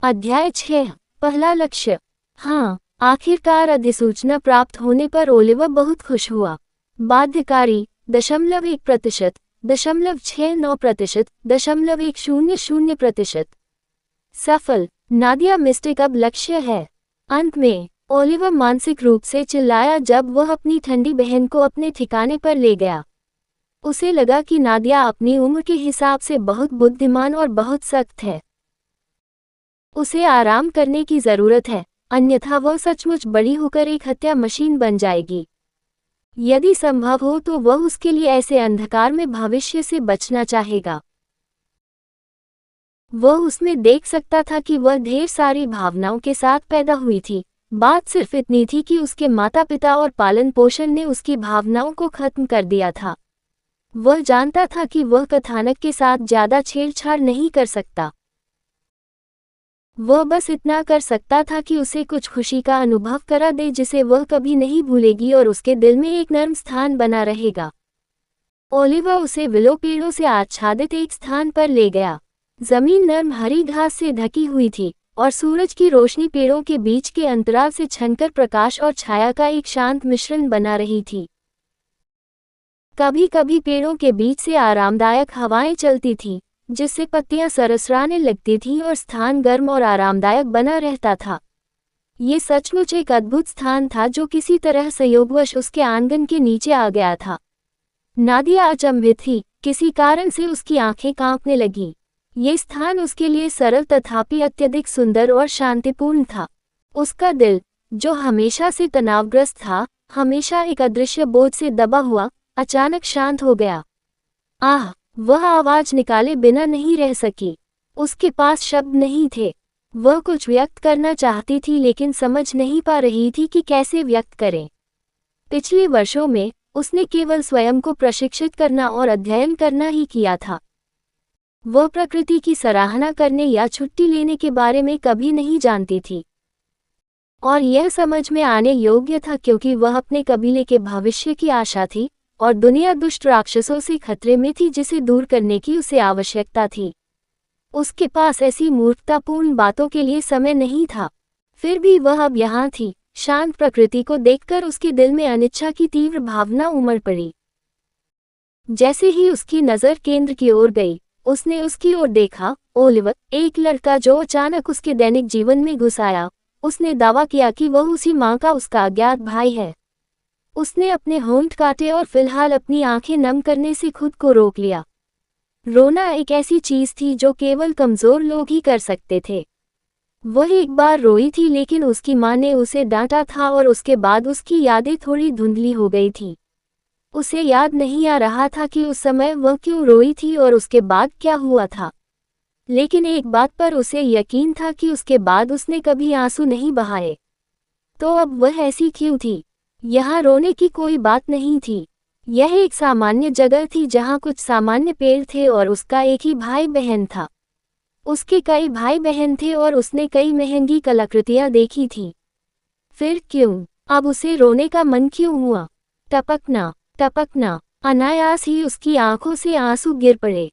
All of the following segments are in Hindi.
अध्याय 6। पहला लक्ष्य। हाँ, आखिरकार अधिसूचना प्राप्त होने पर ओलिवर बहुत खुश हुआ। बाध्यकारी 0.1%, 0.69%, 0.100%। सफल। नादिया मिस्टेक अब लक्ष्य है। अंत में ओलिवर मानसिक रूप से चिल्लाया जब वह अपनी ठंडी बहन को अपने ठिकाने पर ले गया। उसे लगा कि नादिया अपनी उम्र के हिसाब से बहुत बुद्धिमान और बहुत सख्त है। उसे आराम करने की जरूरत है, अन्यथा वह सचमुच बड़ी होकर एक हत्या मशीन बन जाएगी। यदि संभव हो तो वह उसके लिए ऐसे अंधकार में भविष्य से बचना चाहेगा। वह उसमें देख सकता था कि वह ढेर सारी भावनाओं के साथ पैदा हुई थी। बात सिर्फ इतनी थी कि उसके माता पिता और पालन पोषण ने उसकी भावनाओं को खत्म कर दिया था। वह जानता था कि वह कथानक के साथ ज्यादा छेड़छाड़ नहीं कर सकता। वह बस इतना कर सकता था कि उसे कुछ खुशी का अनुभव करा दे जिसे वह कभी नहीं भूलेगी और उसके दिल में एक नर्म स्थान बना रहेगा। ओलिवर उसे विलो पेड़ों से आच्छादित एक स्थान पर ले गया। जमीन नर्म हरी घास से ढकी हुई थी और सूरज की रोशनी पेड़ों के बीच के अंतराल से छनकर प्रकाश और छाया का एक शांत मिश्रण बना रही थी। कभी कभी पेड़ों के बीच से आरामदायक हवाएं चलती थीं, जिससे पत्तियां सरसराने लगती थीं और स्थान गर्म और आरामदायक बना रहता था। ये सचमुच एक अद्भुत स्थान था जो किसी तरह संयोगवश उसके आंगन के नीचे आ गया था। नादिया अचंभित थी, किसी कारण से उसकी आंखें कांपने लगीं। ये स्थान उसके लिए सरल तथापि अत्यधिक सुंदर और शांतिपूर्ण था। उसका दिल, जो हमेशा से तनावग्रस्त था, हमेशा एक अदृश्य बोझ से दबा हुआ, अचानक शांत हो गया। आह! वह आवाज निकाले बिना नहीं रह सकी। उसके पास शब्द नहीं थे। वह कुछ व्यक्त करना चाहती थी लेकिन समझ नहीं पा रही थी कि कैसे व्यक्त करें। पिछले वर्षों में उसने केवल स्वयं को प्रशिक्षित करना और अध्ययन करना ही किया था। वह प्रकृति की सराहना करने या छुट्टी लेने के बारे में कभी नहीं जानती थी। और यह समझ में आने योग्य था क्योंकि वह अपने कबीले के भविष्य की आशा थी और दुनिया दुष्ट राक्षसों से खतरे में थी जिसे दूर करने की उसे आवश्यकता थी। उसके पास ऐसी मूर्खतापूर्ण बातों के लिए समय नहीं था। फिर भी वह अब यहाँ थी। शांत प्रकृति को देखकर उसके दिल में अनिच्छा की तीव्र भावना उमड़ पड़ी। जैसे ही उसकी नज़र केंद्र की ओर गई, उसने उसकी ओर देखा। ओलिवर, एक लड़का जो अचानक उसके दैनिक जीवन में घुस आया। उसने दावा किया कि वह उसी माँ का उसका अज्ञात भाई है। उसने अपने होंठ काटे और फिलहाल अपनी आंखें नम करने से खुद को रोक लिया। रोना एक ऐसी चीज थी जो केवल कमजोर लोग ही कर सकते थे। वह एक बार रोई थी लेकिन उसकी माँ ने उसे डांटा था और उसके बाद उसकी यादें थोड़ी धुंधली हो गई थी। उसे याद नहीं आ रहा था कि उस समय वह क्यों रोई थी और उसके बाद क्या हुआ था। लेकिन एक बात पर उसे यकीन था कि उसके बाद उसने कभी आंसू नहीं बहाए। तो अब वह ऐसी क्यों थी? यहाँ रोने की कोई बात नहीं थी। यह एक सामान्य जगह थी जहाँ कुछ सामान्य पेड़ थे और उसका एक ही भाई बहन था। उसके कई भाई बहन थे और उसने कई महंगी कलाकृतियाँ देखी थी। फिर क्यों अब उसे रोने का मन क्यों हुआ? टपकना टपकना, अनायास ही उसकी आंखों से आंसू गिर पड़े।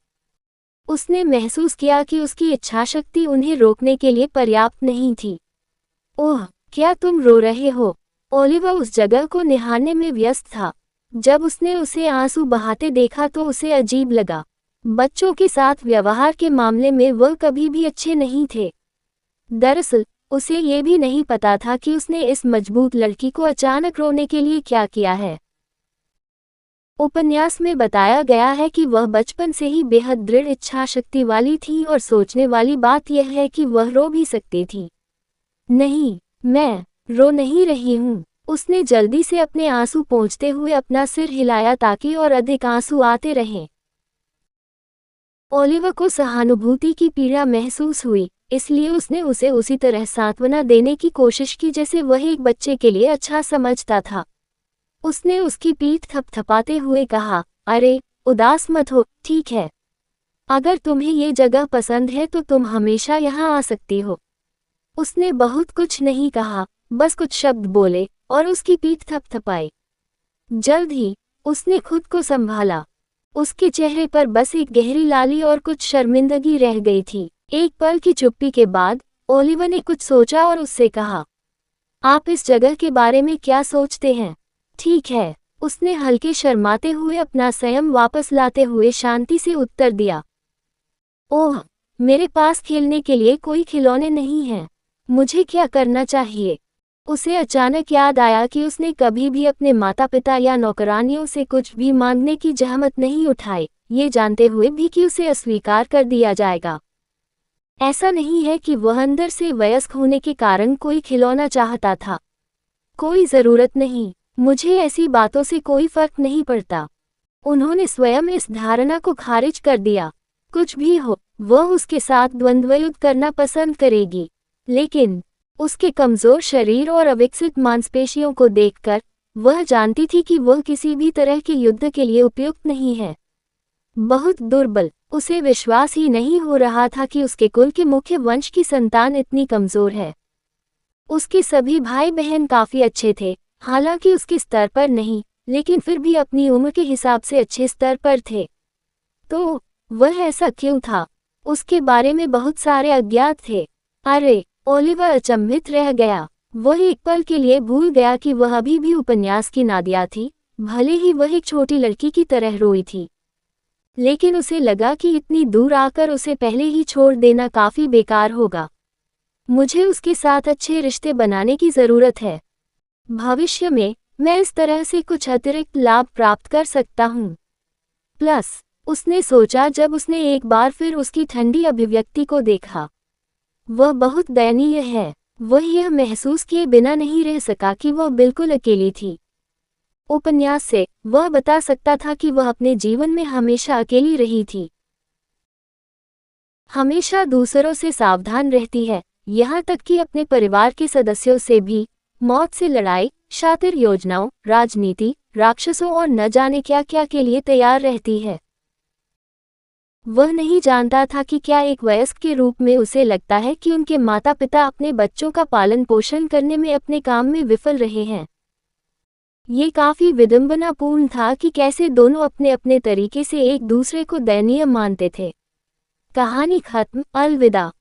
उसने महसूस किया कि उसकी इच्छाशक्ति उन्हें रोकने के लिए पर्याप्त नहीं थी। ओह, क्या तुम रो रहे हो? ओलिवर उस जगह को निहारने में व्यस्त था। जब उसने उसे आंसू बहाते देखा तो उसे अजीब लगा। बच्चों के साथ व्यवहार के मामले में वह कभी भी अच्छे नहीं थे। दरअसल उसे ये भी नहीं पता था कि उसने इस मजबूत लड़की को अचानक रोने के लिए क्या किया है। उपन्यास में बताया गया है कि वह बचपन से ही बेहद दृढ़ इच्छाशक्ति वाली थी और सोचने वाली बात यह है कि वह रो भी सकती थी। नहीं, मैं रो नहीं रही हूँ। उसने जल्दी से अपने आंसू पोंछते हुए अपना सिर हिलाया ताकि और अधिक आंसू आते रहें। ओलिवर को सहानुभूति की पीड़ा महसूस हुई, इसलिए उसने उसे उसी तरह सांत्वना देने की कोशिश की जैसे वह एक बच्चे के लिए अच्छा समझता था। उसने उसकी पीठ थपथपाते हुए कहा, अरे, उदास मत हो, ठीक है। अगर तुम्हें ये जगह पसंद है तो तुम हमेशा यहाँ आ सकती हो। उसने बहुत कुछ नहीं कहा, बस कुछ शब्द बोले और उसकी पीठ थपथपाई। जल्द ही उसने खुद को संभाला। उसके चेहरे पर बस एक गहरी लाली और कुछ शर्मिंदगी रह गई थी। एक पल की चुप्पी के बाद ओलिवर ने कुछ सोचा और उससे कहा, आप इस जगह के बारे में क्या सोचते हैं? ठीक है, उसने हल्के शर्माते हुए अपना संयम वापस लाते हुए शांति से उत्तर दिया। ओह, मेरे पास खेलने के लिए कोई खिलौने नहीं हैं। मुझे क्या करना चाहिए? उसे अचानक याद आया कि उसने कभी भी अपने माता पिता या नौकरानियों से कुछ भी मांगने की जहमत नहीं उठाई, ये जानते हुए भी कि उसे अस्वीकार कर दिया जाएगा। ऐसा नहीं है कि वह अंदर से वयस्क होने के कारण कोई खिलौना चाहता था। कोई ज़रूरत नहीं, मुझे ऐसी बातों से कोई फर्क नहीं पड़ता। उन्होंने स्वयं इस धारणा को खारिज कर दिया। कुछ भी हो, वह उसके साथ द्वंद्व युद्ध करना पसंद करेगी। लेकिन उसके कमज़ोर शरीर और अविकसित मांसपेशियों को देखकर वह जानती थी कि वह किसी भी तरह के युद्ध के लिए उपयुक्त नहीं है। बहुत दुर्बल, उसे विश्वास ही नहीं हो रहा था कि उसके कुल के मुख्य वंश की संतान इतनी कमज़ोर है। उसके सभी भाई बहन काफ़ी अच्छे थे, हालांकि उसके स्तर पर नहीं, लेकिन फिर भी अपनी उम्र के हिसाब से अच्छे स्तर पर थे। तो वह ऐसा क्यों था? उसके बारे में बहुत सारे अज्ञात थे। अरे, ओलिवर अचंभित रह गया। वह एक पल के लिए भूल गया कि वह अभी भी उपन्यास की नादिया थी, भले ही वह एक छोटी लड़की की तरह रोई थी। लेकिन उसे लगा कि इतनी दूर आकर उसे पहले ही छोड़ देना काफ़ी बेकार होगा। मुझे उसके साथ अच्छे रिश्ते बनाने की ज़रूरत है। भविष्य में मैं इस तरह से कुछ अतिरिक्त लाभ प्राप्त कर सकता हूँ। प्लस, उसने सोचा जब उसने एक बार फिर उसकी ठंडी अभिव्यक्ति को देखा। वह बहुत दयनीय है। वह यह महसूस किए बिना नहीं रह सका कि वह बिल्कुल अकेली थी। उपन्यास से वह बता सकता था कि वह अपने जीवन में हमेशा अकेली रही थी। हमेशा दूसरों से सावधान रहती है, यहाँ तक कि अपने परिवार के सदस्यों से भी। मौत से लड़ाई, शातिर योजनाओं, राजनीति, राक्षसों और न जाने क्या क्या के लिए तैयार रहती है। वह नहीं जानता था कि क्या एक वयस्क के रूप में उसे लगता है कि उनके माता पिता अपने बच्चों का पालन पोषण करने में अपने काम में विफल रहे हैं। ये काफ़ी विडंबनापूर्ण था कि कैसे दोनों अपने अपने तरीके से एक दूसरे को दयनीय मानते थे। कहानी खत्म। अलविदा।